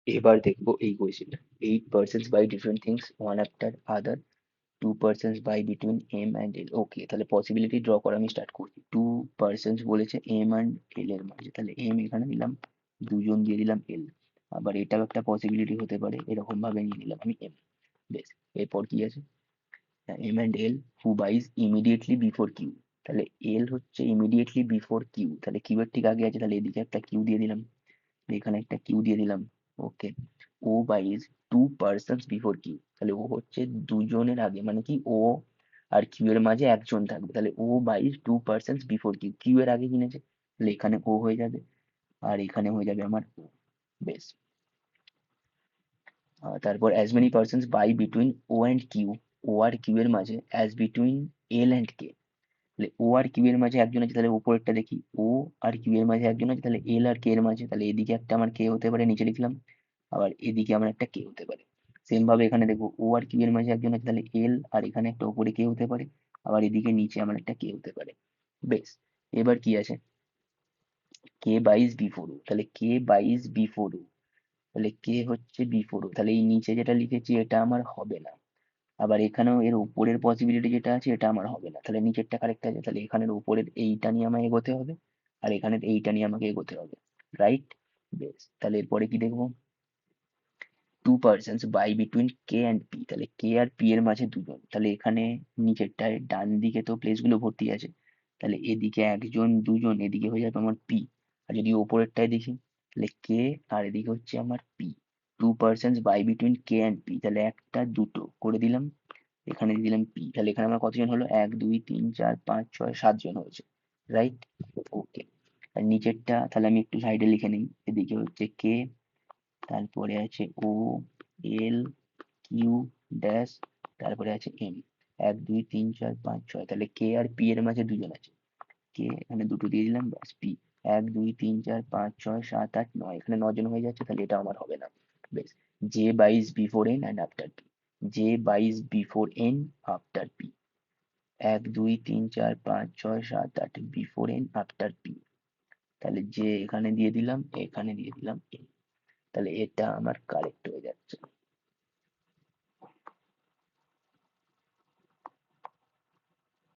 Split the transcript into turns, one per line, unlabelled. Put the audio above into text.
এবার দেখবো এই কোয়েশ্চেনটা। 8 persons buy different things one after other. 2 persons buy between M and L. ওকে, তাহলে পসিবিলিটি ড্র করা আমি স্টার্ট করছি। 2 persons বলেছে এম অ্যান্ড এল এর মাঝে, তাহলে এম এখানে দিলাম, দুজন দিয়ে দিলাম এল। আবার এটাও একটা পসিবিলিটি হতে পারে, এরকম ভাবে নিয়ে নিলাম আমি এম। বেশ, এরপর কি আছে, M and L who buys immediately before Q. তাহলে এল হচ্ছে ইমিডিয়েটলি বিফোর কিউ, তাহলে কিউ এর ঠিক আগে আছে, তাহলে এদিকে একটা কিউ দিয়ে দিলাম, এখানে একটা কিউ দিয়ে দিলাম। ওকে, ও বাইজ 2 persons বিফোর কিউ, তাহলে ও হচ্ছে দুজনের আগে, মানে কি ও আর কিউ এর মাঝে একজন থাকবে, তাহলে ও বাইজ 2 persons বিফোর কিউ, কিউ এর আগে কিনেছে, তাহলে এখানে ও হয়ে যাবে, আর এখানে হয়ে যাবে আমার ও। বেশ, তারপর as many persons by between O and Q, O আর কিউ এর মাঝে as between L and K, তাহলে ও আর কিউ এর মাঝে একজন আছে, তাহলে উপরেরটা দেখি, ও আর কিউ এর মাঝে একজন আছে, তাহলে এল আর কে এর মাঝে, তাহলে এদিকে একটা আমার কে হতে পারে, নিচে লিখলাম, আবার এদিকে আমার একটা কে হতে পারে। সেম ভাবে এখানে দেখবো ও আর কিউ এর মাঝে একজন আছে, তাহলে এল, আর এখানে একটা উপরে কে হতে পারে, আবার এদিকে নিচে আমার একটা কে হতে পারে। বেশ, এবার কি আছে, কে বাইজ বিফোর ও, তাহলে কে বাইজ বিফোর ও, তাহলে কে হচ্ছে বিফোর ও, তাহলে এই নিচে যেটা লিখেছি এটা আমার হবে না, আবার এখানেও এর উপরের পসিবিলিটি যেটা আছে এটা আমার হবে না, তাহলে নিচেরটা কারেক্ট আছে, তাহলে এখানের উপরের এইটা নিয়ে আমায় এগোতে হবে, আর এখানের এইটা নিয়ে আমাকে এগোতে হবে। রাইট। বেশ, তাহলে এরপরে কি দেখবো, 2 persons by between K and P, তাহলে কে আর পি এর মাঝে দুজন, তাহলে এখানে নিচেরটায় ডান দিকে তো প্লেস গুলো ভর্তি আছে, তাহলে এদিকে একজন দুজন, এদিকে হয়ে যাবে আমার পি, আর যদি ওপরেরটায় দেখি, তাহলে কে আর এদিকে হচ্ছে আমার P. 2 persons by between K and P, তাহলে একটা দুটো করে দিলাম, এখানে দিয়ে দিলাম পি, তাহলে এখানে আমার কতজন হলো, 1 2 3 4 5 6 7 জন হয়েছে। রাইট। ওকে, আর নিচেরটা তাহলে আমি একটু সাইডে লিখে নিই, এদিকে হচ্ছে কে, তারপরে আছে ও, এল, কিউ ড্যাশ, তারপরে আছে এম। 1 2 3 4 5 6, তাহলে কে আর পি এর মাঝে দুজন আছে, কে এখানে দুটো দিয়ে দিলাম, ব্যাস পি। 1 2 3 4 5 6 7 8 9, এখানে 9 জন হয়ে যাচ্ছে, তাহলে এটা আমার হবে না। বেশ, J বাইজ before N and after P, J বাইজ before N after P. 1 2 3 4 5 6 7 8 before N after P, তাহলে যে এখানে দিয়ে দিলাম, এখানে দিয়ে দিলাম এন, তাহলে এটা আমার কারেক্ট হয়ে যাচ্ছে।